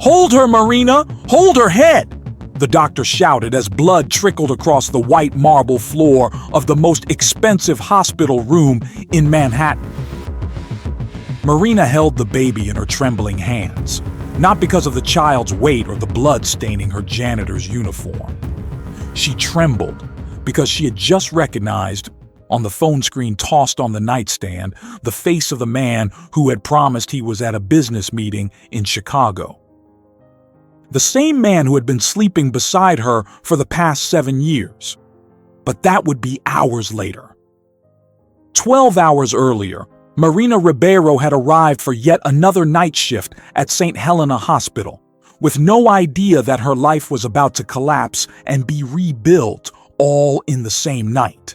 "Hold her, Marina! Hold her head!" the doctor shouted as blood trickled across the white marble floor of the most expensive hospital room in Manhattan. Marina held the baby in her trembling hands, not because of the child's weight or the blood staining her janitor's uniform. She trembled because she had just recognized, on the phone screen tossed on the nightstand, the face of the man who had promised he was at a business meeting in Chicago. The same man who had been sleeping beside her for the past 7 years. But that would be hours later. 12 hours earlier, Marina Ribeiro had arrived for yet another night shift at St. Helena Hospital, with no idea that her life was about to collapse and be rebuilt all in the same night.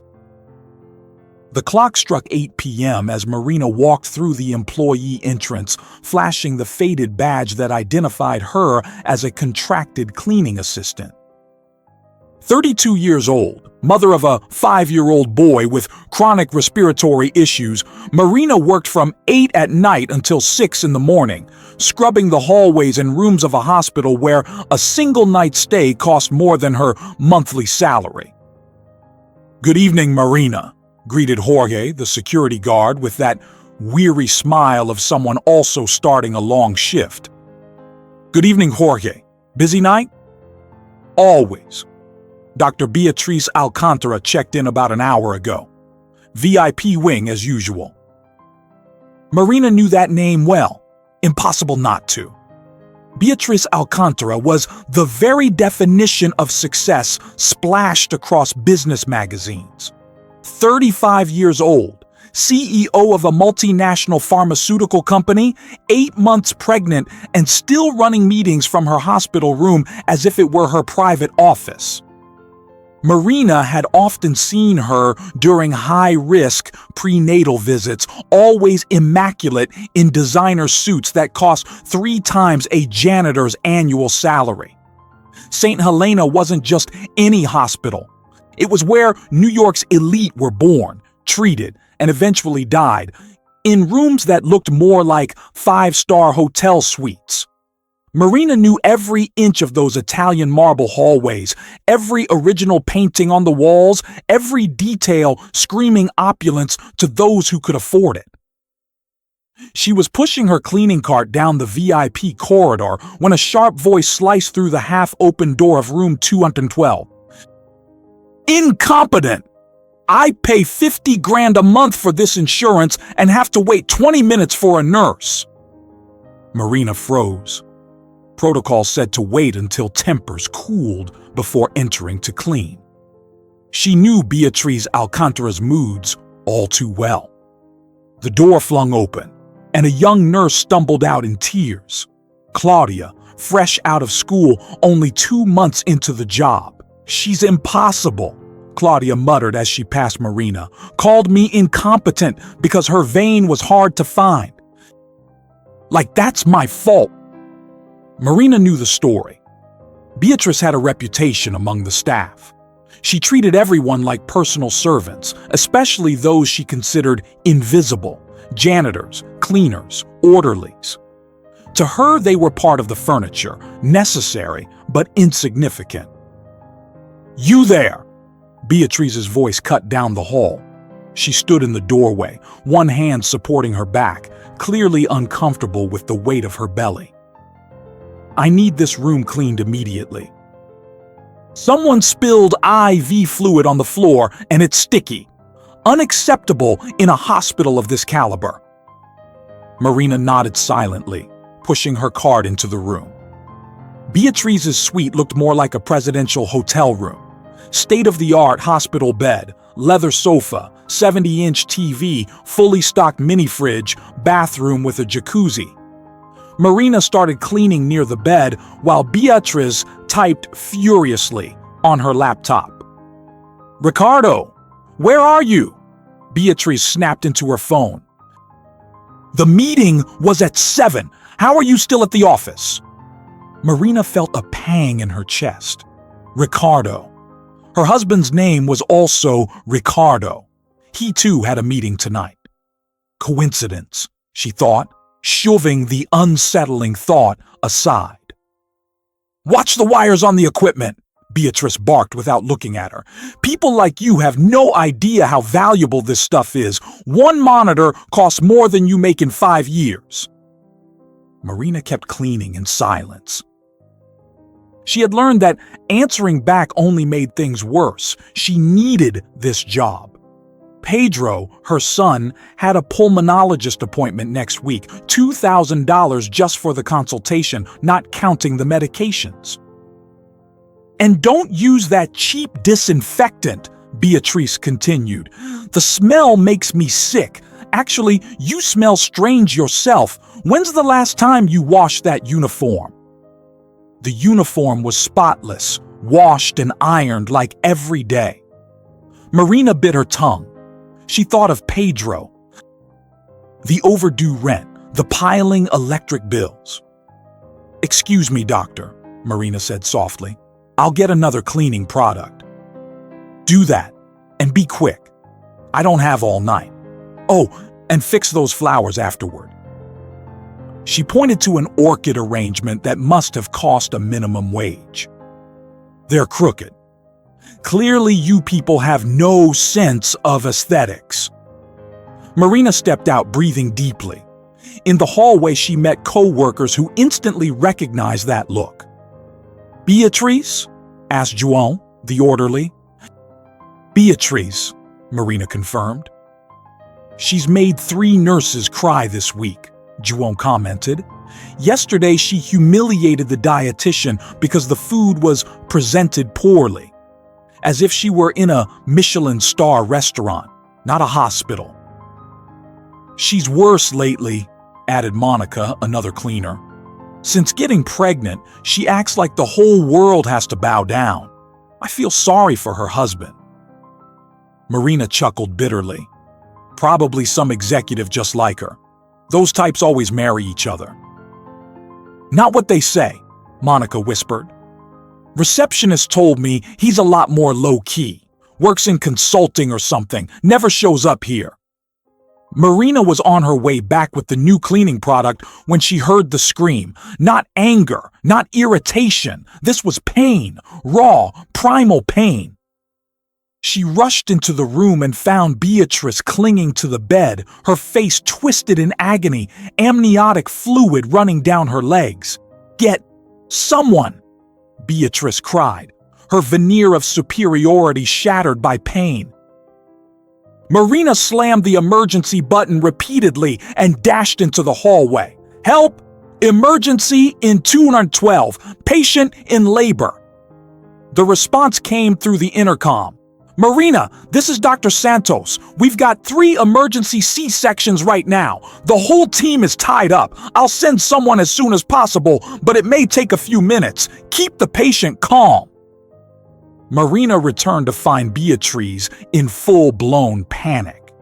The clock struck 8 p.m. as Marina walked through the employee entrance, flashing the faded badge that identified her as a contracted cleaning assistant. 32 years old, mother of a 5-year-old boy with chronic respiratory issues, Marina worked from 8 at night until 6 in the morning, scrubbing the hallways and rooms of a hospital where a single night stay cost more than her monthly salary. "Good evening, Marina," greeted Jorge, the security guard, with that weary smile of someone also starting a long shift. "Good evening, Jorge. Busy night?" "Always." Dr. Beatriz Alcantara checked in about an hour ago. VIP wing as usual. Marina knew that name well. Impossible not to. Beatriz Alcantara was the very definition of success splashed across business magazines. 35 years old, CEO of a multinational pharmaceutical company, 8 months pregnant, and still running meetings from her hospital room as if it were her private office. Marina had often seen her during high-risk prenatal visits, always immaculate in designer suits that cost 3 times a janitor's annual salary. St. Helena wasn't just any hospital. It was where New York's elite were born, treated, and eventually died, in rooms that looked more like 5-star hotel suites. Marina knew every inch of those Italian marble hallways, every original painting on the walls, every detail screaming opulence to those who could afford it. She was pushing her cleaning cart down the VIP corridor when a sharp voice sliced through the half-open door of room 212. "Incompetent! I pay 50 grand a month for this insurance and have to wait 20 minutes for a nurse." Marina froze. Protocol said to wait until tempers cooled before entering to clean. She knew Beatriz Alcantara's moods all too well. The door flung open, and a young nurse stumbled out in tears. Claudia, fresh out of school, only 2 months into the job. "She's impossible," Claudia muttered as she passed Marina. "Called me incompetent because her vein was hard to find. Like that's my fault." Marina knew the story. Beatrice had a reputation among the staff. She treated everyone like personal servants, especially those she considered invisible: janitors, cleaners, orderlies. To her, they were part of the furniture, necessary but insignificant. "You there!" Beatrice's voice cut down the hall. She stood in the doorway, one hand supporting her back, clearly uncomfortable with the weight of her belly. "I need this room cleaned immediately. Someone spilled IV fluid on the floor and it's sticky. Unacceptable in a hospital of this caliber." Marina nodded silently, pushing her cart into the room. Beatrice's suite looked more like a presidential hotel room. State-of-the-art hospital bed, leather sofa, 70-inch TV, fully stocked mini-fridge, bathroom with a jacuzzi. Marina started cleaning near the bed while Beatrice typed furiously on her laptop. "Ricardo, where are you?" Beatrice snapped into her phone. "The meeting was at 7. How are you still at the office?" Marina felt a pang in her chest. Ricardo. Her husband's name was also Ricardo. He too had a meeting tonight. Coincidence, she thought, shoving the unsettling thought aside. Watch the wires on the equipment, Beatrice barked without looking at her. People like you have no idea how valuable this stuff is. One monitor costs more than you make in 5 years. Marina kept cleaning in silence. She had learned that answering back only made things worse. She needed this job. Pedro, her son, had a pulmonologist appointment next week, $2,000 just for the consultation, not counting the medications. And don't use that cheap disinfectant, Beatrice continued. The smell makes me sick. Actually, you smell strange yourself. When's the last time you washed that uniform? The uniform was spotless, washed and ironed like every day. Marina bit her tongue. She thought of Pedro, the overdue rent, the piling electric bills. "Excuse me, doctor," Marina said softly. "I'll get another cleaning product." "Do that, and be quick. I don't have all night. Oh, and fix those flowers afterward." She pointed to an orchid arrangement that must have cost a minimum wage. "They're crooked. Clearly you people have no sense of aesthetics." Marina stepped out, breathing deeply. In the hallway, she met co-workers who instantly recognized that look. "Beatrice?" asked João, the orderly. "Beatrice," Marina confirmed. "She's made 3 nurses cry this week," João commented. "Yesterday she humiliated the dietitian because the food was presented poorly, as if she were in a Michelin star restaurant, not a hospital." "She's worse lately," added Monica, another cleaner. "Since getting pregnant, she acts like the whole world has to bow down. I feel sorry for her husband." Marina chuckled bitterly. Probably some executive just like her. Those types always marry each other. "Not what they say," Monica whispered. "Receptionist told me he's a lot more low-key. Works in consulting or something, never shows up here." Marina was on her way back with the new cleaning product when she heard the scream. Not anger, not irritation. This was pain, raw, primal pain. She rushed into the room and found Beatrice clinging to the bed, her face twisted in agony, amniotic fluid running down her legs. "Get someone!" Beatrice cried, her veneer of superiority shattered by pain. Marina slammed the emergency button repeatedly and dashed into the hallway. "Help! Emergency in 212. Patient in labor." The response came through the intercom. "Marina, this is Dr. Santos. We've got 3 emergency C-sections right now. The whole team is tied up. I'll send someone as soon as possible, but it may take a few minutes. Keep the patient calm." Marina returned to find Beatrice in full-blown panic.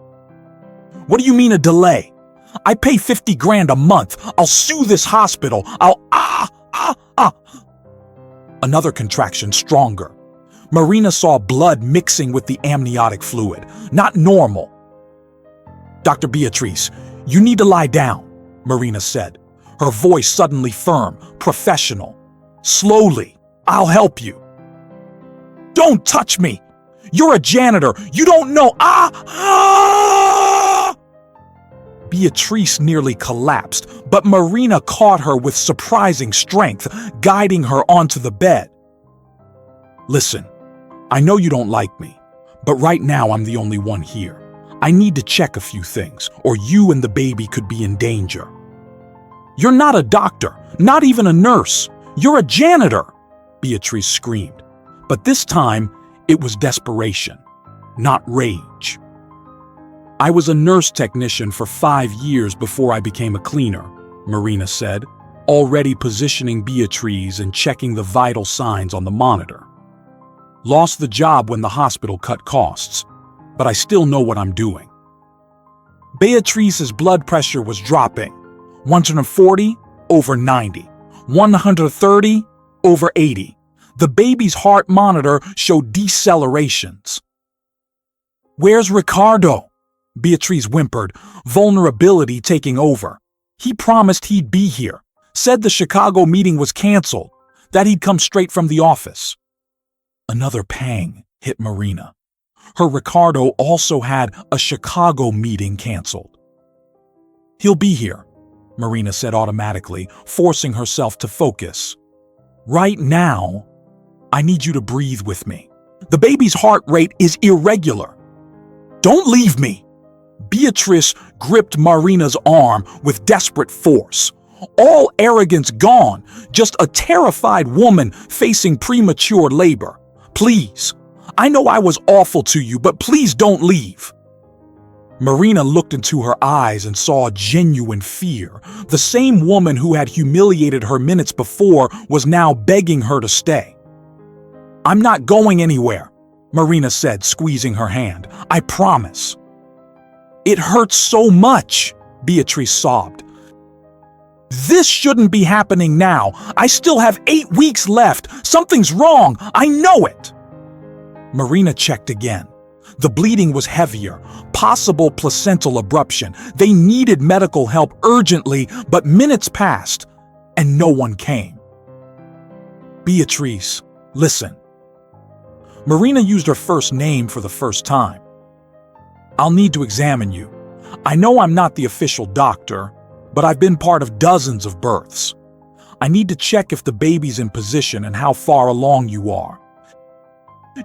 "What do you mean a delay? I pay 50 grand a month. I'll sue this hospital. Another contraction, stronger. Marina saw blood mixing with the amniotic fluid. Not normal. "Dr. Beatrice, you need to lie down," Marina said, her voice suddenly firm, professional. "Slowly. I'll help you." "Don't touch me! You're a janitor! You don't know! Beatrice nearly collapsed, but Marina caught her with surprising strength, guiding her onto the bed. "Listen, I know you don't like me, but right now I'm the only one here. I need to check a few things, or you and the baby could be in danger." "You're not a doctor, not even a nurse. You're a janitor," Beatrice screamed. But this time, it was desperation, not rage. "I was a nurse technician for 5 years before I became a cleaner," Marina said, already positioning Beatrice and checking the vital signs on the monitor. "Lost the job when the hospital cut costs, but I still know what I'm doing." Beatrice's blood pressure was dropping. 140 over 90, 130 over 80. The baby's heart monitor showed decelerations. "Where's Ricardo?" Beatrice whimpered, vulnerability taking over. "He promised he'd be here. Said the Chicago meeting was canceled. that he'd come straight from the office. Another pang hit Marina. Her Ricardo also had a Chicago meeting canceled. "He'll be here," Marina said automatically, forcing herself to focus. "Right now, I need you to breathe with me. The baby's heart rate is irregular. Don't leave me." Beatrice gripped Marina's arm with desperate force. All arrogance gone, just a terrified woman facing premature labor. "Please, I know I was awful to you, but please don't leave." Marina looked into her eyes and saw genuine fear. The same woman who had humiliated her minutes before was now begging her to stay. "I'm not going anywhere," Marina said, squeezing her hand. "I promise." "It hurts so much," Beatrice sobbed. "This shouldn't be happening now. I still have 8 weeks left. Something's wrong. I know it." Marina checked again. The bleeding was heavier, possible placental abruption. They needed medical help urgently, but minutes passed, and no one came. "Beatrice, listen." Marina used her first name for the first time. "I'll need to examine you. I know I'm not the official doctor, but I've been part of dozens of births. I need to check if the baby's in position and how far along you are."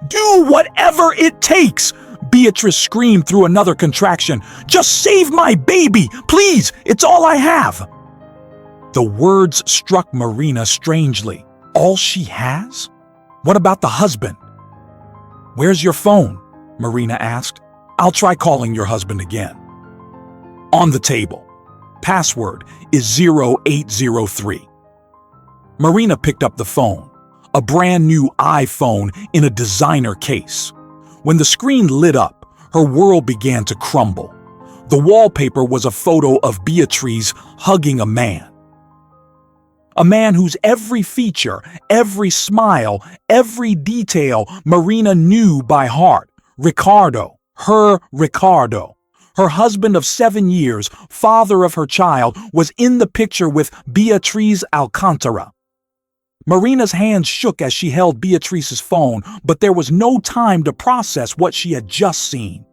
"Do whatever it takes!" Beatrice screamed through another contraction. "Just save my baby, please! It's all I have!" The words struck Marina strangely. All she has? What about the husband? "Where's your phone?" Marina asked. "I'll try calling your husband again." "On the table. Password is 0803. Marina picked up the phone, a brand new iPhone in a designer case. When the screen lit up, her world began to crumble. The wallpaper was a photo of Beatrice hugging a man. A man whose every feature, every smile, every detail Marina knew by heart. Ricardo, her Ricardo. Her husband of 7 years, father of her child, was in the picture with Beatriz Alcantara. Marina's hands shook as she held Beatrice's phone, but there was no time to process what she had just seen.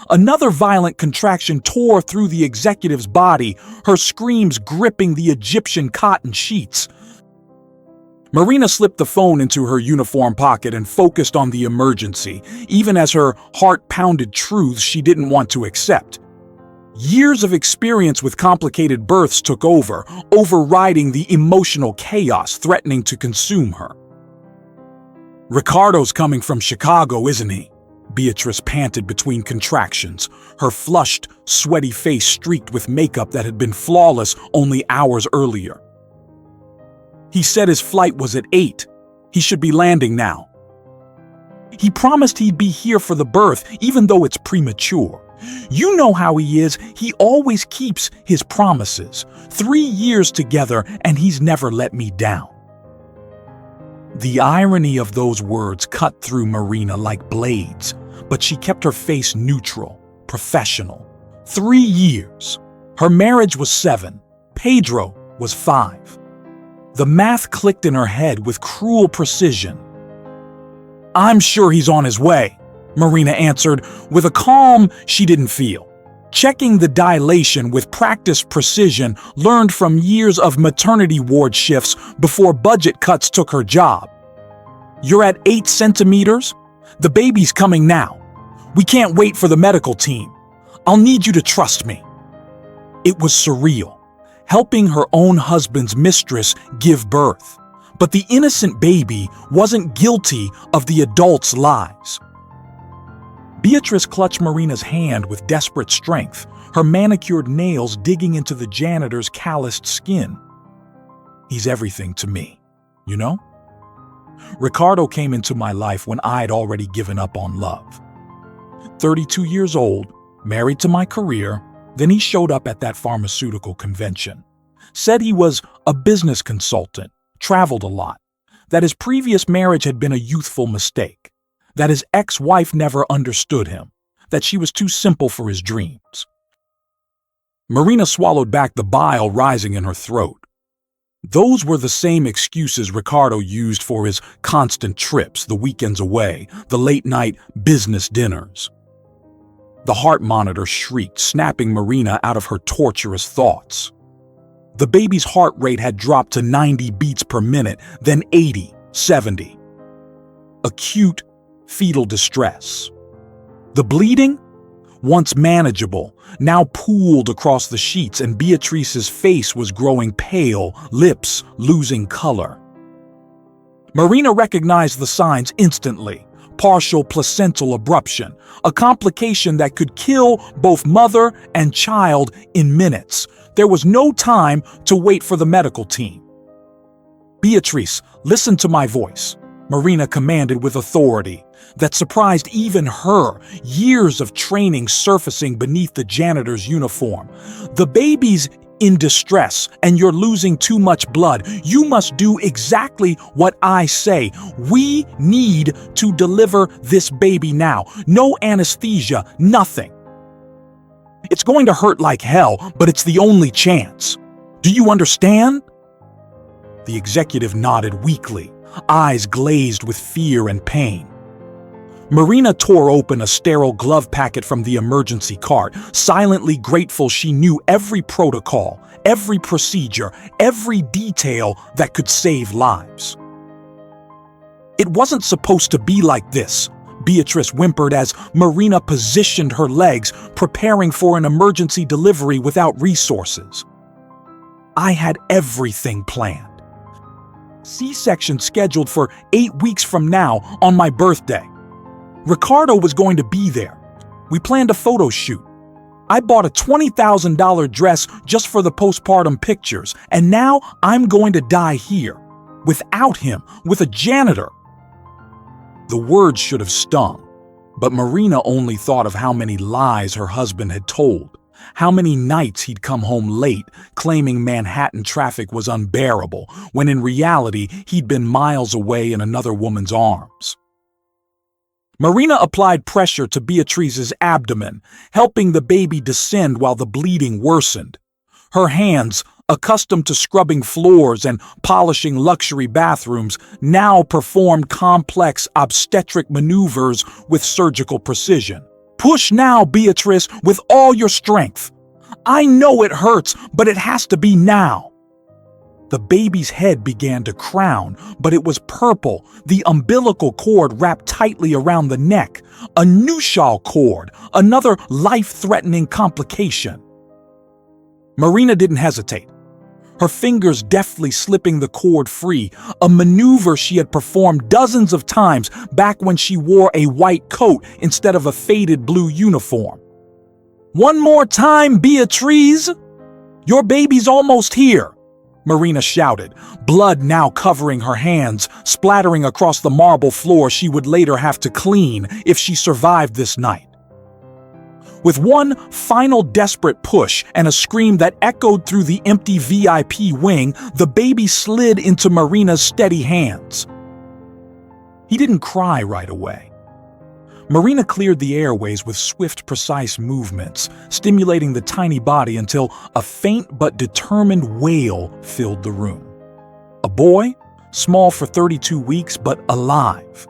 Another violent contraction tore through the executive's body, her screams gripping the Egyptian cotton sheets. Marina slipped the phone into her uniform pocket and focused on the emergency, even as her heart pounded truths she didn't want to accept. Years of experience with complicated births took over, overriding the emotional chaos threatening to consume her. "Ricardo's coming from Chicago, isn't he?" Beatrice panted between contractions, her flushed, sweaty face streaked with makeup that had been flawless only hours earlier. "He said his flight was at 8. He should be landing now." "He promised he'd be here for the birth, even though it's premature. You know how he is. He always keeps his promises. 3 years together, and he's never let me down." The irony of those words cut through Marina like blades, but she kept her face neutral, professional. 3 years. Her marriage was 7. Pedro was 5. The math clicked in her head with cruel precision. "I'm sure he's on his way," Marina answered with a calm she didn't feel. Checking the dilation with practiced precision learned from years of maternity ward shifts before budget cuts took her job. "You're at 8 centimeters? The baby's coming now. We can't wait for the medical team. I'll need you to trust me." It was surreal, helping her own husband's mistress give birth. But the innocent baby wasn't guilty of the adult's lies. Beatrice clutched Marina's hand with desperate strength, her manicured nails digging into the janitor's calloused skin. "He's everything to me, you know? Ricardo came into my life when I'd already given up on love. 32 years old, married to my career, then he showed up at that pharmaceutical convention. Said he was a business consultant, traveled a lot, that his previous marriage had been a youthful mistake, that his ex-wife never understood him, that she was too simple for his dreams." Marina swallowed back the bile rising in her throat. Those were the same excuses Ricardo used for his constant trips, the weekends away, the late-night business dinners. The heart monitor shrieked, snapping Marina out of her torturous thoughts. The baby's heart rate had dropped to 90 beats per minute, then 80, 70. Acute fetal distress. The bleeding, once manageable, now pooled across the sheets, and Beatrice's face was growing pale, lips losing color. Marina recognized the signs instantly. Partial placental abruption, a complication that could kill both mother and child in minutes. There was no time to wait for the medical team. "Beatrice, listen to my voice," Marina commanded with authority that surprised even her, years of training surfacing beneath the janitor's uniform. "The baby's in distress and you're losing too much blood. You must do exactly what I say. We need to deliver this baby now. No anesthesia, nothing. It's going to hurt like hell, but it's the only chance. Do you understand?" The executive nodded weakly, eyes glazed with fear and pain. Marina tore open a sterile glove packet from the emergency cart, silently grateful she knew every protocol, every procedure, every detail that could save lives. "It wasn't supposed to be like this," Beatrice whimpered as Marina positioned her legs, preparing for an emergency delivery without resources. "I had everything planned. C-section scheduled for 8 weeks from now on my birthday. Ricardo was going to be there. We planned a photo shoot. I bought a $20,000 dress just for the postpartum pictures, and now I'm going to die here, without him, with a janitor." The words should have stung, but Marina only thought of how many lies her husband had told, how many nights he'd come home late, claiming Manhattan traffic was unbearable, when in reality he'd been miles away in another woman's arms. Marina applied pressure to Beatrice's abdomen, helping the baby descend while the bleeding worsened. Her hands, accustomed to scrubbing floors and polishing luxury bathrooms, now performed complex obstetric maneuvers with surgical precision. "Push now, Beatrice, with all your strength. I know it hurts, but it has to be now." The baby's head began to crown, but it was purple, the umbilical cord wrapped tightly around the neck, a nuchal cord, another life-threatening complication. Marina didn't hesitate, her fingers deftly slipping the cord free, a maneuver she had performed dozens of times back when she wore a white coat instead of a faded blue uniform. "One more time, Beatrice! Your baby's almost here," Marina shouted, blood now covering her hands, splattering across the marble floor she would later have to clean if she survived this night. With one final desperate push and a scream that echoed through the empty VIP wing, the baby slid into Marina's steady hands. He didn't cry right away. Marina cleared the airways with swift, precise movements, stimulating the tiny body until a faint but determined wail filled the room. A boy, small for 32 weeks but alive.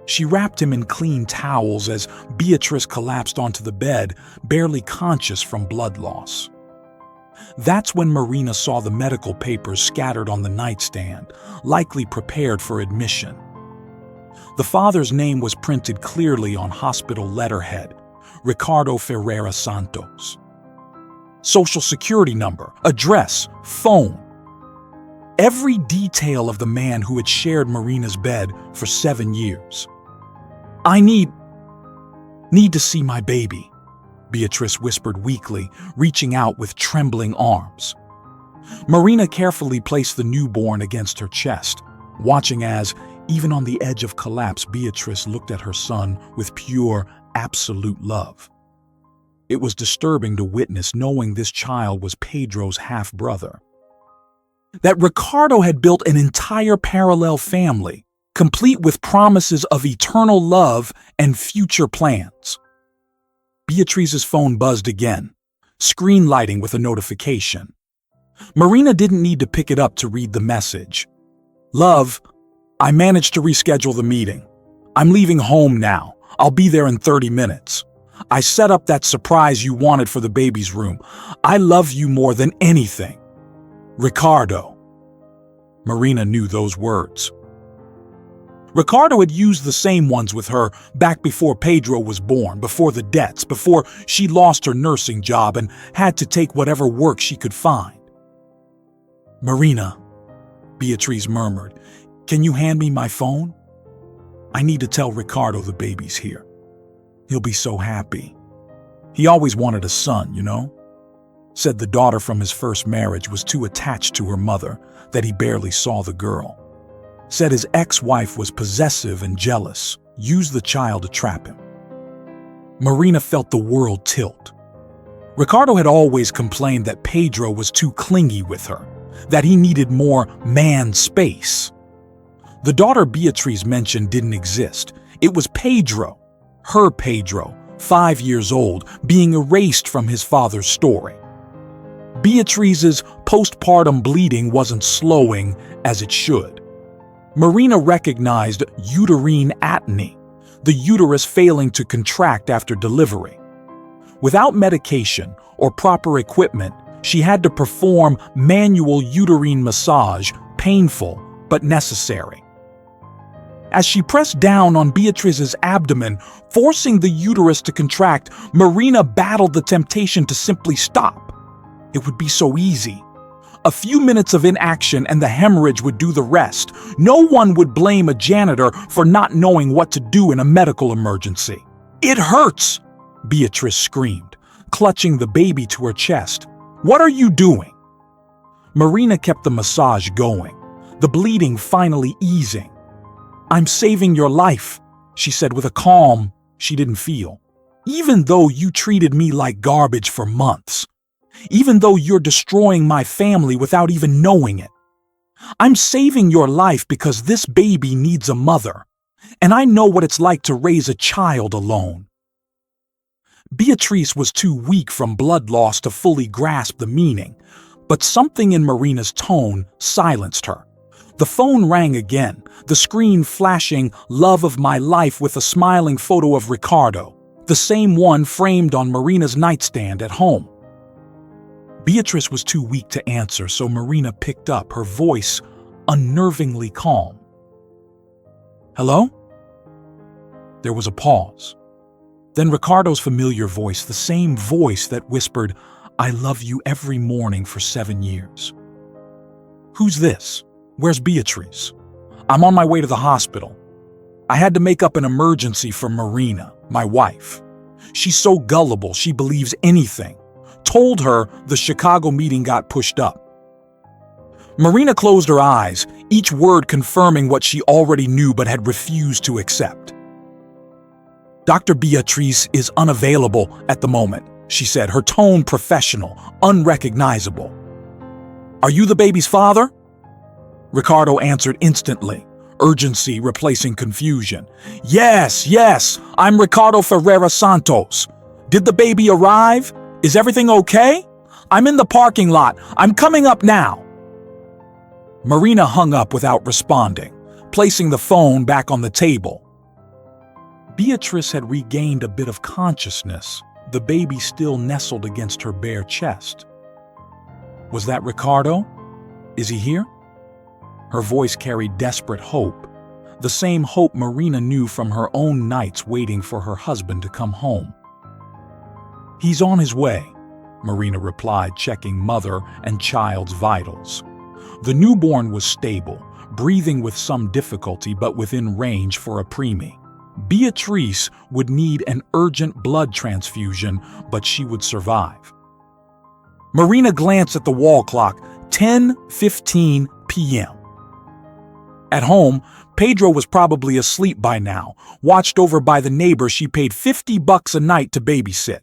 She wrapped him in clean towels as Beatrice collapsed onto the bed, barely conscious from blood loss. That's when Marina saw the medical papers scattered on the nightstand, likely prepared for admission. The father's name was printed clearly on hospital letterhead, Ricardo Ferreira Santos. Social security number, address, phone. Every detail of the man who had shared Marina's bed for 7 years. "I need to see my baby," Beatrice whispered weakly, reaching out with trembling arms. Marina carefully placed the newborn against her chest, watching as, even on the edge of collapse, Beatrice looked at her son with pure, absolute love. It was disturbing to witness, knowing this child was Pedro's half-brother. That Ricardo had built an entire parallel family, complete with promises of eternal love and future plans. Beatrice's phone buzzed again, screen lighting with a notification. Marina didn't need to pick it up to read the message. Love, I managed to reschedule the meeting. I'm leaving home now. I'll be there in 30 minutes. I set up that surprise you wanted for the baby's room. I love you more than anything. Ricardo. Marina knew those words. Ricardo had used the same ones with her back before Pedro was born, before the debts, before she lost her nursing job and had to take whatever work she could find. Marina, Beatriz murmured, can you hand me my phone? I need to tell Ricardo the baby's here. He'll be so happy. He always wanted a son, you know? Said the daughter from his first marriage was too attached to her mother, that he barely saw the girl. Said his ex-wife was possessive and jealous, used the child to trap him. Marina felt the world tilt. Ricardo had always complained that Pedro was too clingy with her, that he needed more man space. The daughter Beatriz mentioned didn't exist. It was Pedro, her Pedro, 5 years old, being erased from his father's story. Beatriz's postpartum bleeding wasn't slowing as it should. Marina recognized uterine atony, the uterus failing to contract after delivery. Without medication or proper equipment, she had to perform manual uterine massage, painful but necessary. As she pressed down on Beatriz's abdomen, forcing the uterus to contract, Marina battled the temptation to simply stop. It would be so easy. A few minutes of inaction and the hemorrhage would do the rest. No one would blame a janitor for not knowing what to do in a medical emergency. It hurts, Beatriz screamed, clutching the baby to her chest. What are you doing? Marina kept the massage going, the bleeding finally easing. I'm saving your life, she said with a calm she didn't feel. Even though you treated me like garbage for months. Even though you're destroying my family without even knowing it. I'm saving your life because this baby needs a mother, and I know what it's like to raise a child alone. Beatriz was too weak from blood loss to fully grasp the meaning, but something in Marina's tone silenced her. The phone rang again, the screen flashing love of my life with a smiling photo of Ricardo, the same one framed on Marina's nightstand at home. Beatriz was too weak to answer, so Marina picked up, her voice unnervingly calm. Hello? There was a pause. Then Ricardo's familiar voice, the same voice that whispered, I love you every morning for 7 years. Who's this? Where's Beatriz? I'm on my way to the hospital. I had to make up an emergency for Marina, my wife. She's so gullible, she believes anything. Told her the Chicago meeting got pushed up. Marina closed her eyes, each word confirming what she already knew but had refused to accept. Dr. Beatriz is unavailable at the moment, she said, her tone professional, unrecognizable. Are you the baby's father? Ricardo answered instantly, urgency replacing confusion. Yes, I'm Ricardo Ferreira Santos. Did the baby arrive? Is everything okay? I'm in the parking lot. I'm coming up now. Marina hung up without responding, placing the phone back on the table. Beatriz had regained a bit of consciousness, the baby still nestled against her bare chest. Was that Ricardo? Is he here? Her voice carried desperate hope, the same hope Marina knew from her own nights waiting for her husband to come home. He's on his way, Marina replied, checking mother and child's vitals. The newborn was stable, breathing with some difficulty but within range for a preemie. Beatriz would need an urgent blood transfusion, but she would survive. Marina glanced at the wall clock, 10:15 p.m. At home, Pedro was probably asleep by now, watched over by the neighbor she paid $50 a night to babysit.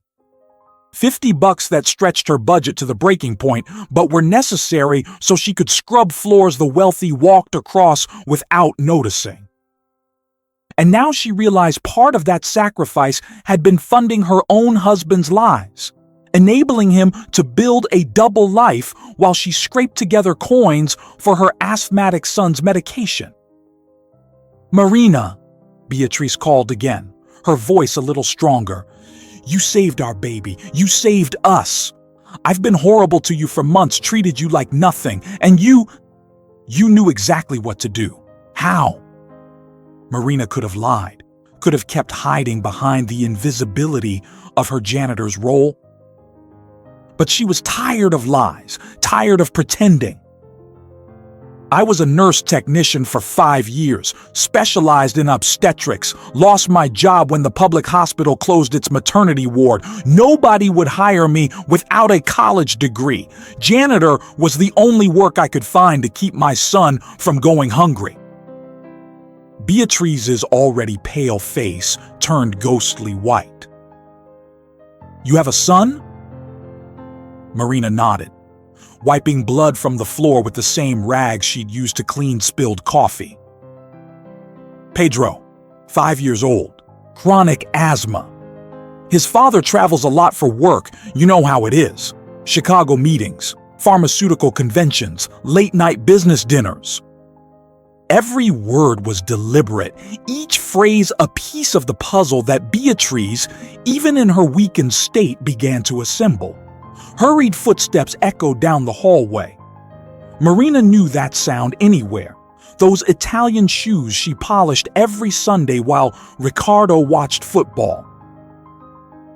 $50 that stretched her budget to the breaking point, but were necessary so she could scrub floors the wealthy walked across without noticing. And now she realized part of that sacrifice had been funding her own husband's lies. enabling him to build a double life while she scraped together coins for her asthmatic son's medication. "Marina," Beatrice called again, her voice a little stronger. "You saved our baby. You saved us. I've been horrible to you for months, treated you like nothing, and you knew exactly what to do. How?" Marina could have lied, could have kept hiding behind the invisibility of her janitor's role. But she was tired of lies, tired of pretending. "I was a nurse technician for 5 years, specialized in obstetrics, lost my job when the public hospital closed its maternity ward. Nobody would hire me without a college degree. Janitor was the only work I could find to keep my son from going hungry." Beatrice's already pale face turned ghostly white. "You have a son?" Marina nodded, wiping blood from the floor with the same rag she'd used to clean spilled coffee. "Pedro, 5 years old, chronic asthma. His father travels a lot for work, you know how it is. Chicago meetings, pharmaceutical conventions, late-night business dinners." Every word was deliberate, each phrase a piece of the puzzle that Beatrice, even in her weakened state, began to assemble. Hurried footsteps echoed down the hallway. Marina knew that sound anywhere, those Italian shoes she polished every Sunday while Ricardo watched football.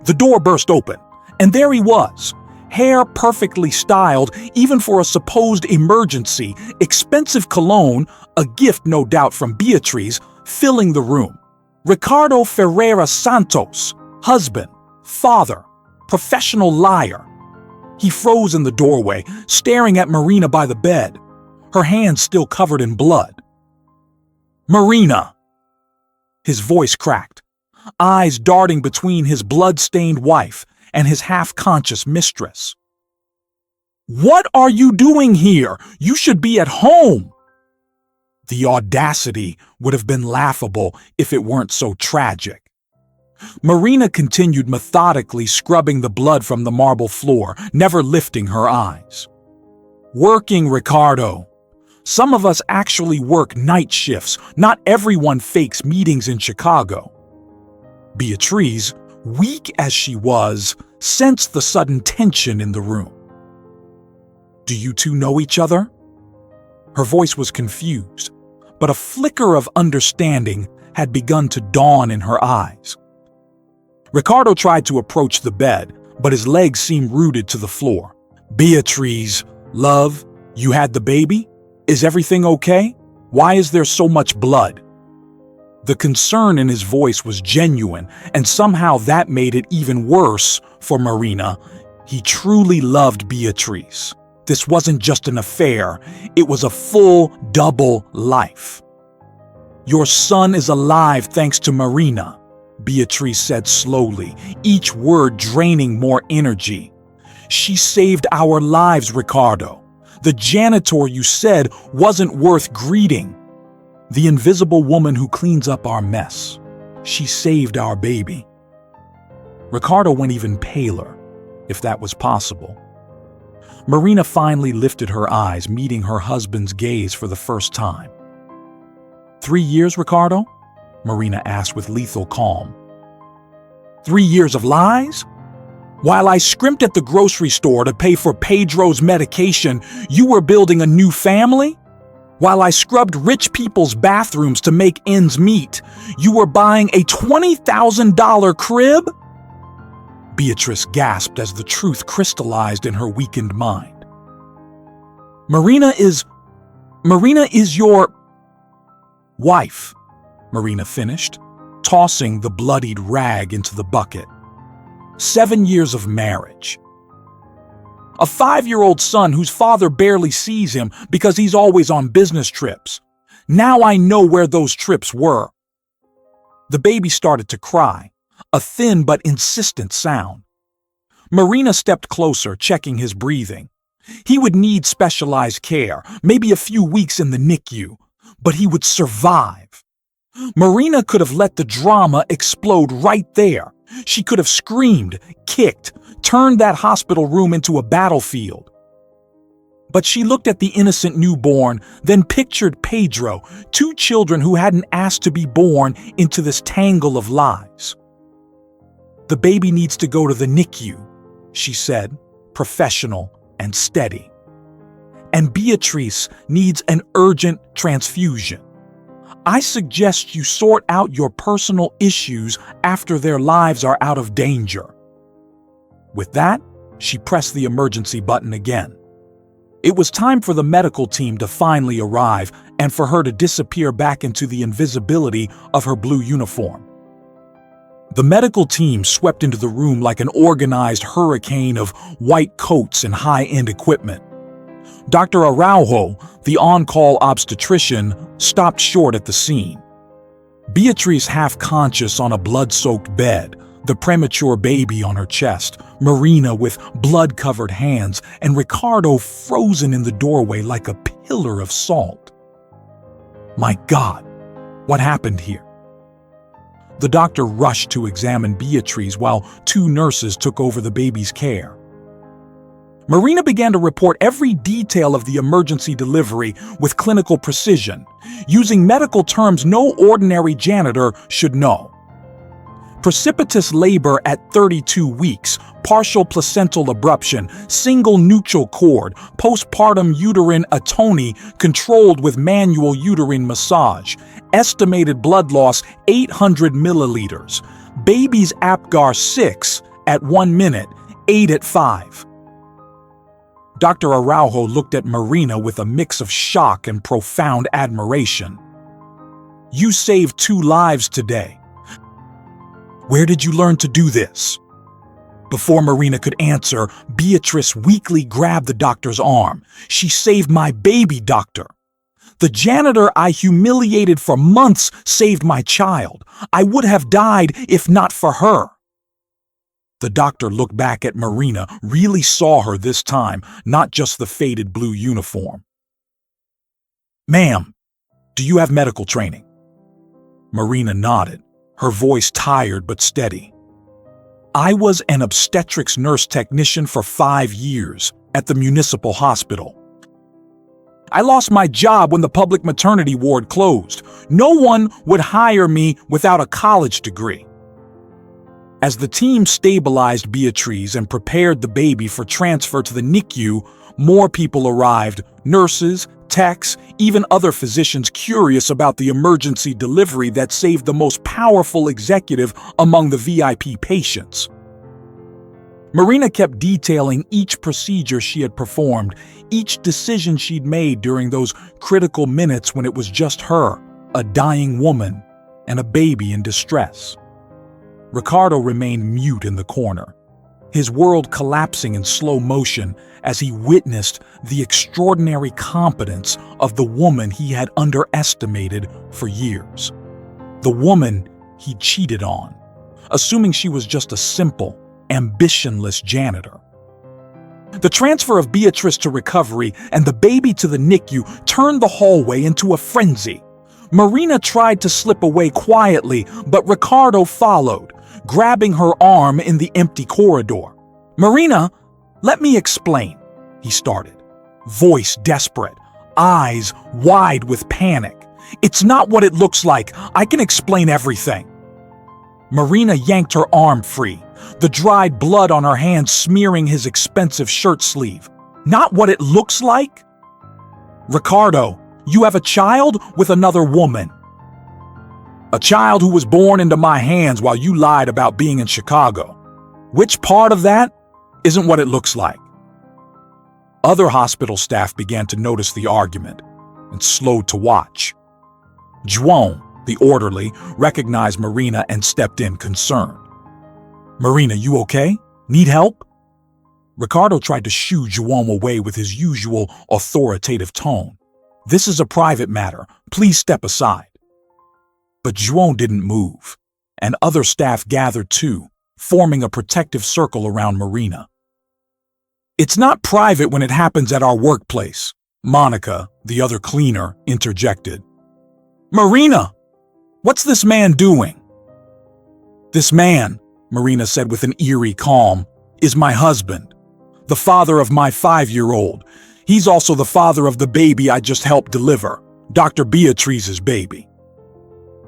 The door burst open, and there he was, hair perfectly styled even for a supposed emergency, expensive cologne, a gift no doubt from Beatrice, filling the room. Ricardo Ferreira Santos, husband, father, professional liar. He froze in the doorway, staring at Marina by the bed, her hands still covered in blood. "Marina!" His voice cracked, eyes darting between his blood-stained wife and his half-conscious mistress. "What are you doing here? You should be at home!" The audacity would have been laughable if it weren't so tragic. Marina continued methodically scrubbing the blood from the marble floor, never lifting her eyes. "Working, Ricardo. Some of us actually work night shifts. Not everyone fakes meetings in Chicago." Beatrice, weak as she was, sensed the sudden tension in the room. "Do you two know each other?" Her voice was confused, but a flicker of understanding had begun to dawn in her eyes. Ricardo tried to approach the bed, but his legs seemed rooted to the floor. "Beatrice, love, you had the baby? Is everything okay? Why is there so much blood?" The concern in his voice was genuine, and somehow that made it even worse for Marina. He truly loved Beatrice. This wasn't just an affair, it was a full double life. "Your son is alive thanks to Marina," Beatrice said slowly, each word draining more energy. "She saved our lives, Ricardo. The janitor you said wasn't worth greeting. The invisible woman who cleans up our mess. She saved our baby." Ricardo went even paler, if that was possible. Marina finally lifted her eyes, meeting her husband's gaze for the first time. 3 years, Ricardo?" Marina asked with lethal calm. 3 years of lies? While I scrimped at the grocery store to pay for Pedro's medication, you were building a new family? While I scrubbed rich people's bathrooms to make ends meet, you were buying a $20,000 crib? Beatrice gasped as the truth crystallized in her weakened mind. Marina is your wife, Marina finished, tossing the bloodied rag into the bucket. 7 years of marriage. A 5-year-old son whose father barely sees him because he's always on business trips. Now I know where those trips were. The baby started to cry, a thin but insistent sound. Marina stepped closer, checking his breathing. He would need specialized care, maybe a few weeks in the NICU, but he would survive. Marina could have let the drama explode right there. She could have screamed, kicked, turned that hospital room into a battlefield. But she looked at the innocent newborn, then pictured Pedro, 2 children who hadn't asked to be born into this tangle of lies. "The baby needs to go to the NICU," she said, professional and steady. "And Beatrice needs an urgent transfusion. I suggest you sort out your personal issues after their lives are out of danger." With that, she pressed the emergency button again. It was time for the medical team to finally arrive and for her to disappear back into the invisibility of her blue uniform. The medical team swept into the room like an organized hurricane of white coats and high-end equipment. Dr. Araujo, the on-call obstetrician, stopped short at the scene. Beatrice half-conscious on a blood-soaked bed, the premature baby on her chest, Marina with blood-covered hands, and Ricardo frozen in the doorway like a pillar of salt. My God, what happened here? The doctor rushed to examine Beatrice while 2 nurses took over the baby's care. Marina began to report every detail of the emergency delivery with clinical precision, using medical terms no ordinary janitor should know. Precipitous labor at 32 weeks, partial placental abruption, single nuchal cord, postpartum uterine atony controlled with manual uterine massage, estimated blood loss 800 milliliters, baby's APGAR 6 at 1 minute, 8 at 5. Dr. Araujo looked at Marina with a mix of shock and profound admiration. "You saved 2 lives today. Where did you learn to do this?" Before Marina could answer, Beatrice weakly grabbed the doctor's arm. "She saved my baby, doctor. The janitor I humiliated for months saved my child. I would have died if not for her." The doctor looked back at Marina, really saw her this time, not just the faded blue uniform. "Ma'am, do you have medical training?" Marina nodded, her voice tired but steady. "I was an obstetrics nurse technician for 5 years at the municipal hospital. I lost my job when the public maternity ward closed. No one would hire me without a college degree." As the team stabilized Beatrice and prepared the baby for transfer to the NICU, more people arrived, nurses, techs, even other physicians curious about the emergency delivery that saved the most powerful executive among the VIP patients. Marina kept detailing each procedure she had performed, each decision she'd made during those critical minutes when it was just her, a dying woman, and a baby in distress. Ricardo remained mute in the corner, his world collapsing in slow motion as he witnessed the extraordinary competence of the woman he had underestimated for years. The woman he cheated on, assuming she was just a simple, ambitionless janitor. The transfer of Beatrice to recovery and the baby to the NICU turned the hallway into a frenzy. Marina tried to slip away quietly, but Ricardo followed, grabbing her arm in the empty corridor. "Marina, let me explain," he started, voice desperate, eyes wide with panic. "It's not what it looks like. I can explain everything." Marina yanked her arm free, the dried blood on her hand smearing his expensive shirt sleeve. "Not what it looks like?" "Ricardo, you have a child with another woman. A child who was born into my hands while you lied about being in Chicago. Which part of that isn't what it looks like?" Other hospital staff began to notice the argument and slowed to watch. João, the orderly, recognized Marina and stepped in concerned. "Marina, you okay? Need help?" Ricardo tried to shoo João away with his usual authoritative tone. "This is a private matter. Please step aside." But João didn't move, and other staff gathered too, forming a protective circle around Marina. "It's not private when it happens at our workplace," Monica, the other cleaner, interjected. "Marina, what's this man doing?" "This man," Marina said with an eerie calm, is my husband, the father of my 5-year-old. He's also the father of the baby I just helped deliver, Dr. Beatrice's baby."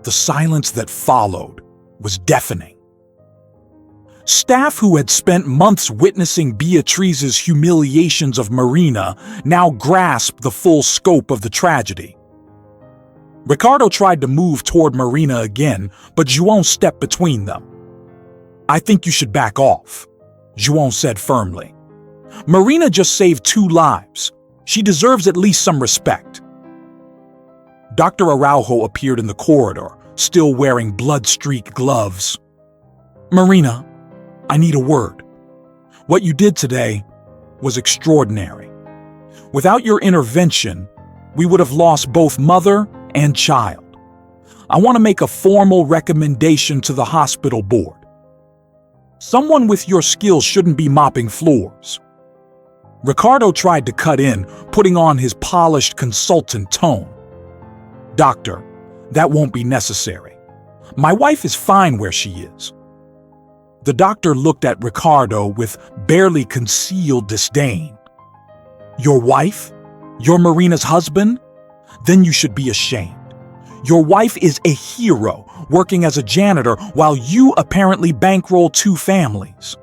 The silence that followed was deafening. Staff who had spent months witnessing Beatrice's humiliations of Marina now grasped the full scope of the tragedy. Ricardo tried to move toward Marina again, but Juan stepped between them. "I think you should back off," Juan said firmly. "Marina just saved 2 lives. She deserves at least some respect." Dr. Araujo appeared in the corridor, still wearing blood-streaked gloves. "Marina, I need a word. What you did today was extraordinary. Without your intervention, we would have lost both mother and child. I want to make a formal recommendation to the hospital board. Someone with your skills shouldn't be mopping floors." Ricardo tried to cut in, putting on his polished consultant tone. "Doctor, that won't be necessary. My wife is fine where she is." The doctor looked at Ricardo with barely concealed disdain. "Your wife? You're Marina's husband? Then you should be ashamed. Your wife is a hero, working as a janitor while you apparently bankroll 2 families."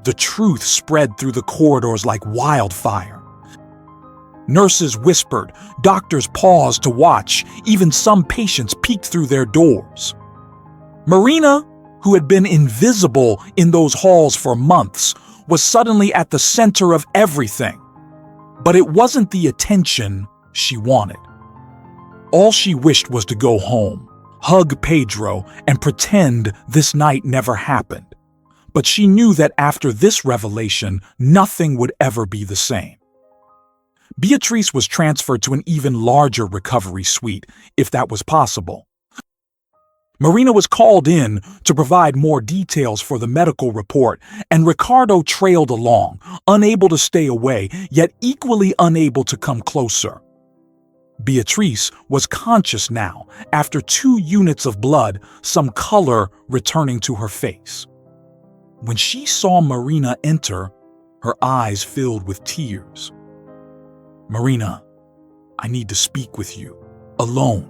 The truth spread through the corridors like wildfire. Nurses whispered, doctors paused to watch, even some patients peeked through their doors. Marina, who had been invisible in those halls for months, was suddenly at the center of everything. But it wasn't the attention she wanted. All she wished was to go home, hug Pedro, and pretend this night never happened. But she knew that after this revelation, nothing would ever be the same. Beatrice was transferred to an even larger recovery suite, if that was possible. Marina was called in to provide more details for the medical report, and Ricardo trailed along, unable to stay away, yet equally unable to come closer. Beatrice was conscious now, after 2 units of blood, some color returning to her face. When she saw Marina enter, her eyes filled with tears. "Marina, I need to speak with you, alone."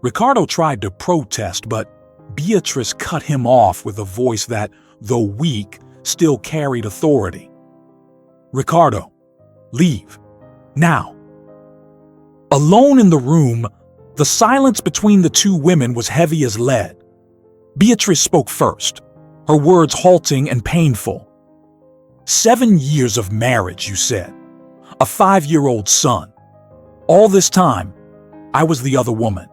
Ricardo tried to protest, but Beatrice cut him off with a voice that, though weak, still carried authority. "Ricardo, leave. Now." Alone in the room, the silence between the 2 women was heavy as lead. Beatrice spoke first, her words halting and painful. 7 years of marriage, you said. A 5-year-old son. All this time, I was the other woman.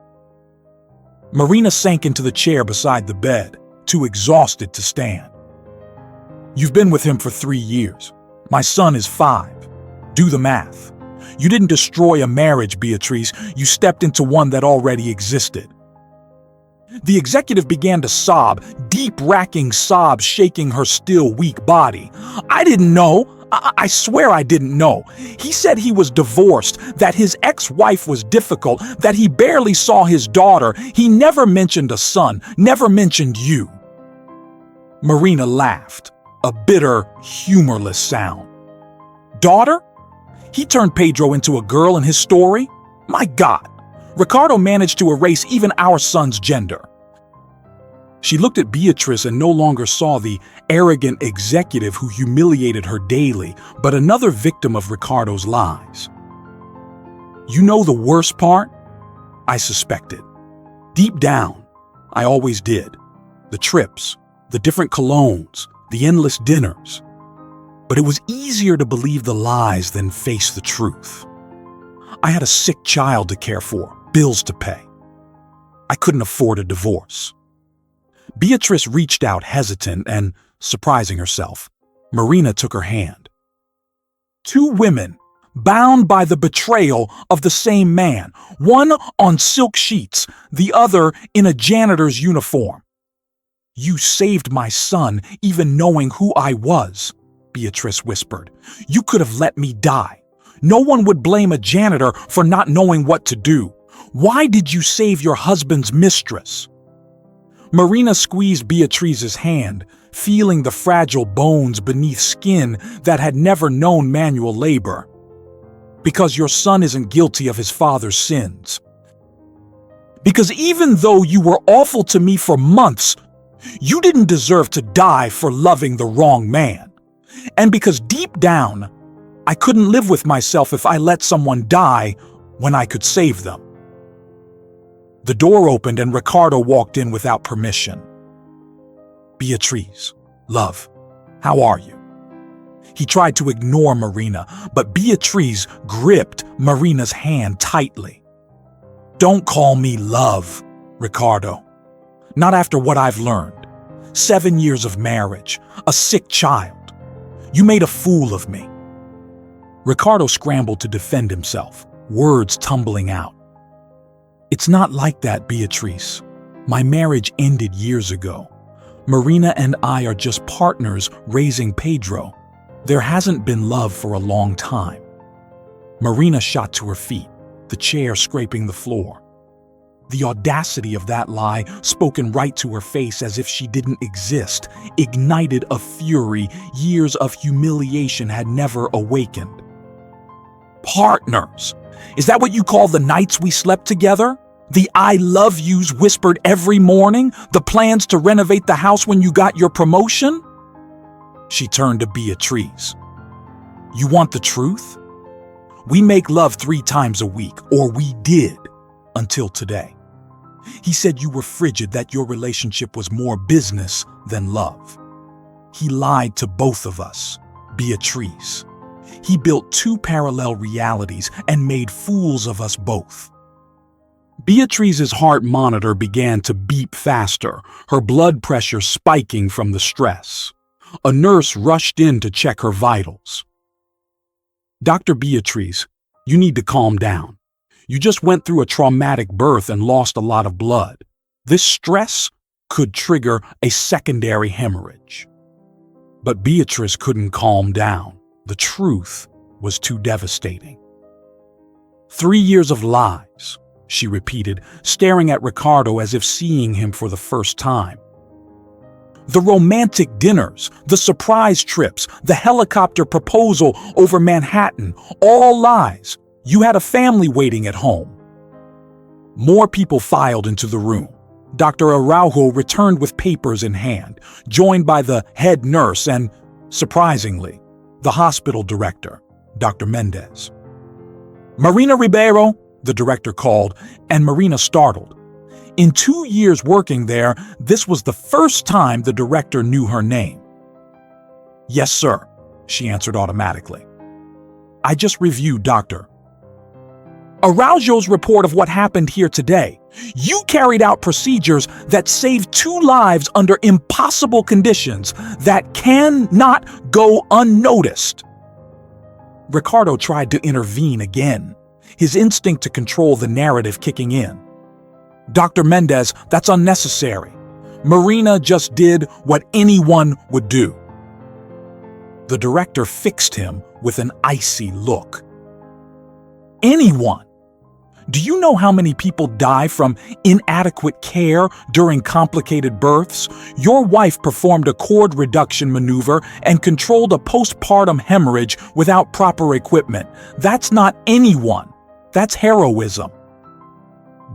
Marina sank into the chair beside the bed, too exhausted to stand. "You've been with him for 3 years. My son is 5. Do the math. You didn't destroy a marriage, Beatrice. You stepped into one that already existed." The executive began to sob, deep-racking sobs shaking her still weak body. "I didn't know. I swear I didn't know. He said he was divorced, that his ex-wife was difficult, that he barely saw his daughter. He never mentioned a son, never mentioned you." Marina laughed, a bitter, humorless sound. "Daughter? He turned Pedro into a girl in his story? My God, Ricardo managed to erase even our son's gender." She looked at Beatrice and no longer saw the arrogant executive who humiliated her daily, but another victim of Ricardo's lies. "You know the worst part? I suspected. Deep down, I always did. The trips, the different colognes, the endless dinners. But it was easier to believe the lies than face the truth. I had a sick child to care for, bills to pay. I couldn't afford a divorce." Beatrice reached out hesitant and, surprising herself, Marina took her hand. 2 women, bound by the betrayal of the same man, one on silk sheets, the other in a janitor's uniform. "You saved my son, even knowing who I was," Beatrice whispered. "You could have let me die. No one would blame a janitor for not knowing what to do. Why did you save your husband's mistress?" Marina squeezed Beatrice's hand, feeling the fragile bones beneath skin that had never known manual labor. Because your son isn't guilty of his father's sins. Because even though you were awful to me for months, you didn't deserve to die for loving the wrong man. And because deep down, I couldn't live with myself if I let someone die when I could save them. The door opened and Ricardo walked in without permission. Beatrice, love, how are you? He tried to ignore Marina, but Beatrice gripped Marina's hand tightly. Don't call me love, Ricardo. Not after what I've learned. 7 years of marriage, a sick child. You made a fool of me. Ricardo scrambled to defend himself, words tumbling out. It's not like that, Beatrice. My marriage ended years ago. Marina and I are just partners raising Pedro. There hasn't been love for a long time. Marina shot to her feet, the chair scraping the floor. The audacity of that lie, spoken right to her face as if she didn't exist, ignited a fury years of humiliation had never awakened. Partners! Is that what you call the nights we slept together? The I love yous whispered every morning? The plans to renovate the house when you got your promotion? She turned to Beatrice. You want the truth? We make love 3 times a week, or we did, until today. He said you were frigid, that your relationship was more business than love. He lied to both of us, Beatrice. He built 2 parallel realities and made fools of us both. Beatrice's heart monitor began to beep faster, her blood pressure spiking from the stress. A nurse rushed in to check her vitals. Dr. Beatrice, you need to calm down. You just went through a traumatic birth and lost a lot of blood. This stress could trigger a secondary hemorrhage. But Beatrice couldn't calm down. The truth was too devastating. 3 years of lies, she repeated, staring at Ricardo as if seeing him for the first time. The romantic dinners, the surprise trips, the helicopter proposal over Manhattan, all lies. You had a family waiting at home. More people filed into the room. Dr. Araujo returned with papers in hand, joined by the head nurse and, surprisingly, the hospital director, Dr. Mendez. Marina Ribeiro, the director called, and Marina startled. In 2 years working there, this was the first time the director knew her name. Yes, sir, she answered automatically. I just reviewed, Doctor. Araujo's report of what happened here today. You carried out procedures that saved 2 lives under impossible conditions that cannot go unnoticed. Ricardo tried to intervene again, his instinct to control the narrative kicking in. Dr. Mendez, that's unnecessary. Marina just did what anyone would do. The director fixed him with an icy look. Anyone? Do you know how many people die from inadequate care during complicated births? Your wife performed a cord reduction maneuver and controlled a postpartum hemorrhage without proper equipment. That's not anyone. That's heroism.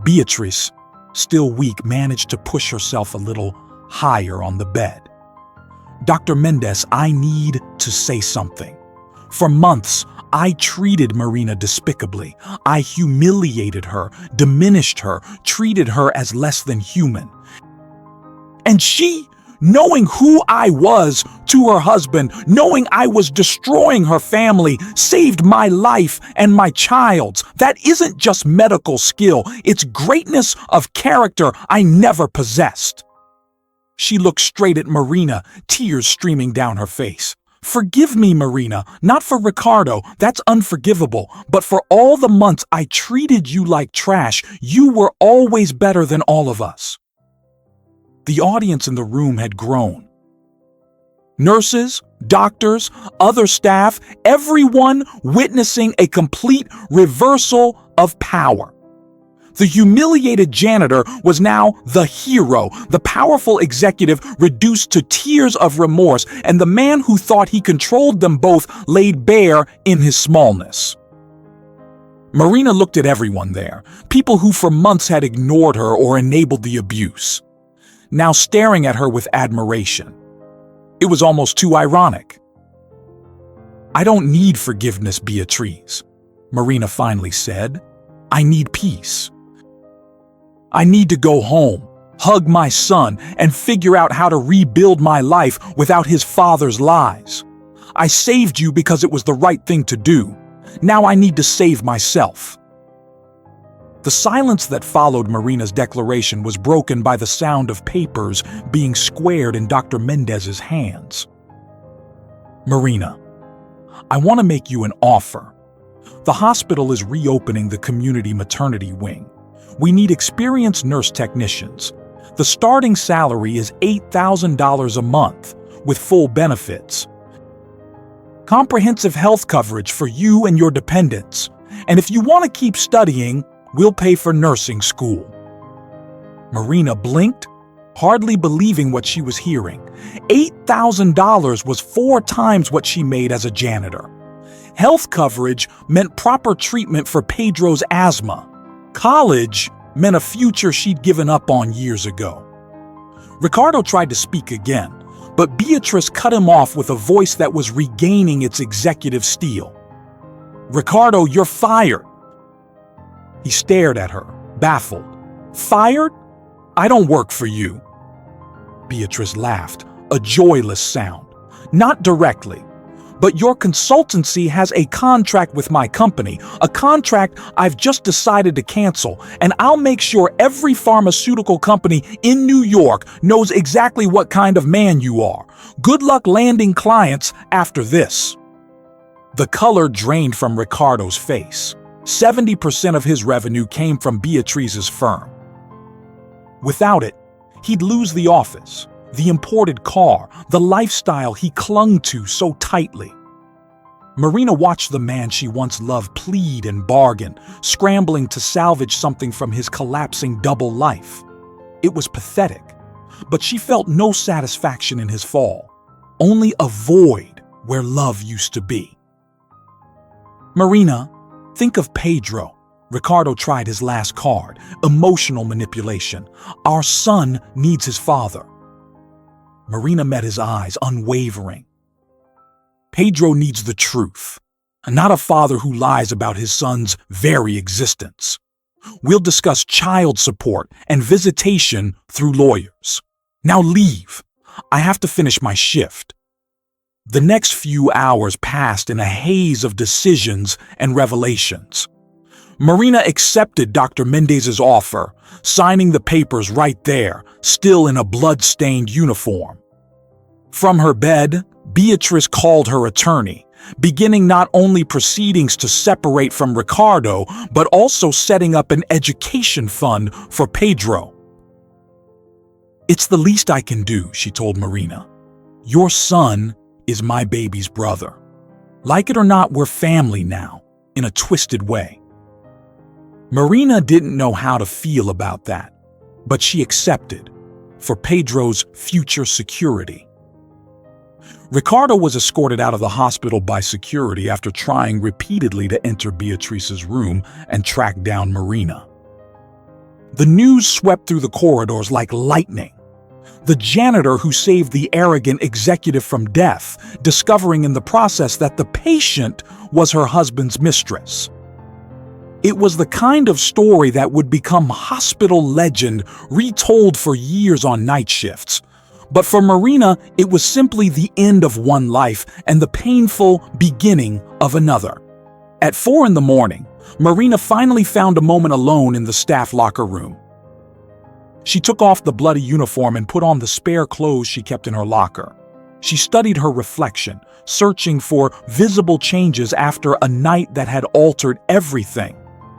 Beatrice, still weak, managed to push herself a little higher on the bed. Dr. Mendez, I need to say something. For months, I treated Marina despicably. I humiliated her, diminished her, treated her as less than human. And she, knowing who I was to her husband, knowing I was destroying her family, saved my life and my child's. That isn't just medical skill, it's greatness of character I never possessed. She looked straight at Marina, tears streaming down her face. Forgive me, Marina, not for Ricardo, that's unforgivable, but for all the months I treated you like trash. You were always better than all of us. The audience in the room had grown. Nurses, doctors, other staff, everyone witnessing a complete reversal of power. The humiliated janitor was now the hero, the powerful executive reduced to tears of remorse, and the man who thought he controlled them both laid bare in his smallness. Marina looked at everyone there, people who for months had ignored her or enabled the abuse, now staring at her with admiration. It was almost too ironic. "I don't need forgiveness, Beatrice," Marina finally said. "I need peace. I need to go home, hug my son, and figure out how to rebuild my life without his father's lies. I saved you because it was the right thing to do. Now I need to save myself." The silence that followed Marina's declaration was broken by the sound of papers being squared in Dr. Mendez's hands. "Marina, I want to make you an offer. The hospital is reopening the community maternity wing. We need experienced nurse technicians. The starting salary is $8,000 a month, with full benefits. Comprehensive health coverage for you and your dependents. And if you want to keep studying, we'll pay for nursing school." Marina blinked, hardly believing what she was hearing. $8,000 was 4 times what she made as a janitor. Health coverage meant proper treatment for Pedro's asthma. College meant a future she'd given up on years ago. Ricardo tried to speak again, but Beatrice cut him off with a voice that was regaining its executive steel. "Ricardo, you're fired." He stared at her, baffled. "Fired? I don't work for you." Beatrice laughed, a joyless sound. "Not directly. But your consultancy has a contract with my company, a contract I've just decided to cancel, and I'll make sure every pharmaceutical company in New York knows exactly what kind of man you are. Good luck landing clients after this." The color drained from Ricardo's face. 70% of his revenue came from Beatrice's firm. Without it, he'd lose the office, the imported car, the lifestyle he clung to so tightly. Marina watched the man she once loved plead and bargain, scrambling to salvage something from his collapsing double life. It was pathetic, but she felt no satisfaction in his fall, only a void where love used to be. "Marina, think of Pedro." Ricardo tried his last card, emotional manipulation. "Our son needs his father." Marina met his eyes, unwavering. "Pedro needs the truth, not a father who lies about his son's very existence. We'll discuss child support and visitation through lawyers. Now leave. I have to finish my shift." The next few hours passed in a haze of decisions and revelations. Marina accepted Dr. Mendez's offer, signing the papers right there, still in a blood-stained uniform. From her bed, Beatrice called her attorney, beginning not only proceedings to separate from Ricardo, but also setting up an education fund for Pedro. "It's the least I can do," she told Marina. "Your son is my baby's brother. Like it or not, we're family now, in a twisted way." Marina didn't know how to feel about that, but she accepted, for Pedro's future security. Ricardo was escorted out of the hospital by security after trying repeatedly to enter Beatrice's room and track down Marina. The news swept through the corridors like lightning. The janitor who saved the arrogant executive from death, discovering in the process that the patient was her husband's mistress. It was the kind of story that would become hospital legend, retold for years on night shifts. But for Marina, it was simply the end of one life and the painful beginning of another. At 4 a.m, Marina finally found a moment alone in the staff locker room. She took off the bloody uniform and put on the spare clothes she kept in her locker. She studied her reflection, searching for visible changes after a night that had altered everything.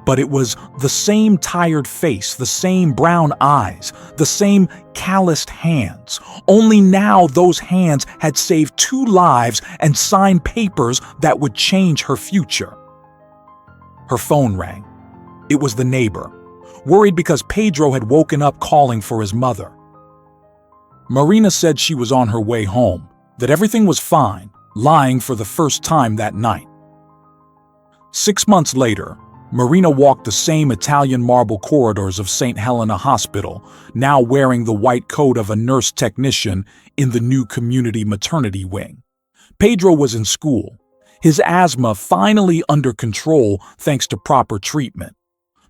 But it was the same tired face, the same brown eyes, the same calloused hands. Only now those hands had saved 2 lives and signed papers that would change her future. Her phone rang. It was the neighbor. worried because Pedro had woken up calling for his mother. Marina said she was on her way home, that everything was fine, lying for the first time that night. 6 months later, Marina walked the same Italian marble corridors of St. Helena Hospital, now wearing the white coat of a nurse technician in the new community maternity wing. Pedro was in school, his asthma finally under control thanks to proper treatment.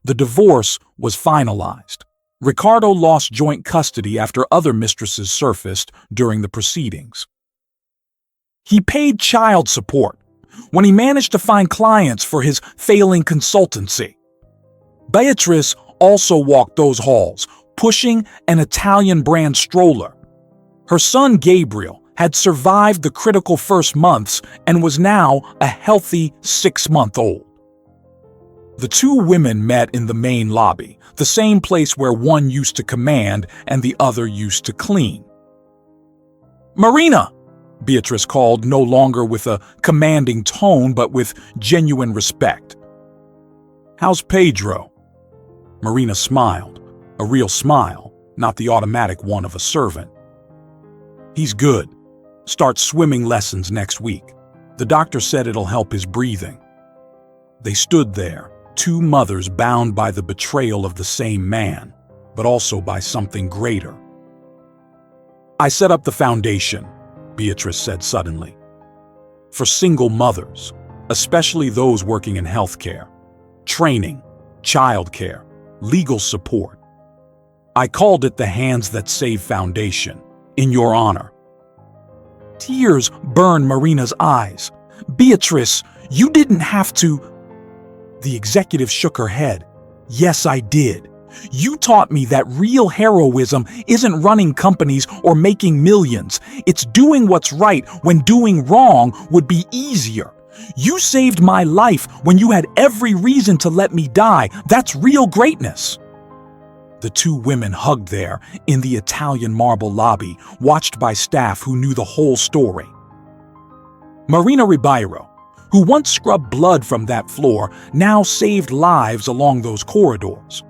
The divorce was finalized. Ricardo lost joint custody after other mistresses surfaced during the proceedings. He paid child support when he managed to find clients for his failing consultancy. Beatrice also walked those halls, pushing an Italian brand stroller. Her son Gabriel had survived the critical first months and was now a healthy 6-month-old. The two women met in the main lobby, the same place where one used to command and the other used to clean. "Marina!" Beatrice called, no longer with a commanding tone but with genuine respect. "How's Pedro?" Marina smiled, a real smile, not the automatic one of a servant. "He's good. Starts swimming lessons next week. The doctor said it'll help his breathing." They stood there, two mothers bound by the betrayal of the same man, but also by something greater. "I set up the foundation," Beatrice said suddenly, "for single mothers, especially those working in healthcare, training, childcare, legal support. I called it the Hands That Save Foundation, in your honor." Tears burned Marina's eyes. "Beatrice, you didn't have to." The executive shook her head. "Yes, I did. You taught me that real heroism isn't running companies or making millions. It's doing what's right when doing wrong would be easier. You saved my life when you had every reason to let me die. That's real greatness." The two women hugged there in the Italian marble lobby, watched by staff who knew the whole story. Marina Ribeiro, who once scrubbed blood from that floor, now saved lives along those corridors.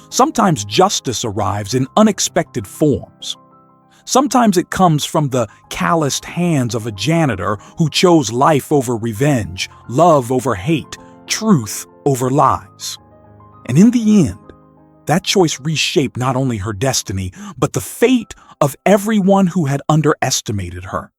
Sometimes justice arrives in unexpected forms. Sometimes it comes from the calloused hands of a janitor who chose life over revenge, love over hate, truth over lies. And in the end, that choice reshaped not only her destiny, but the fate of everyone who had underestimated her.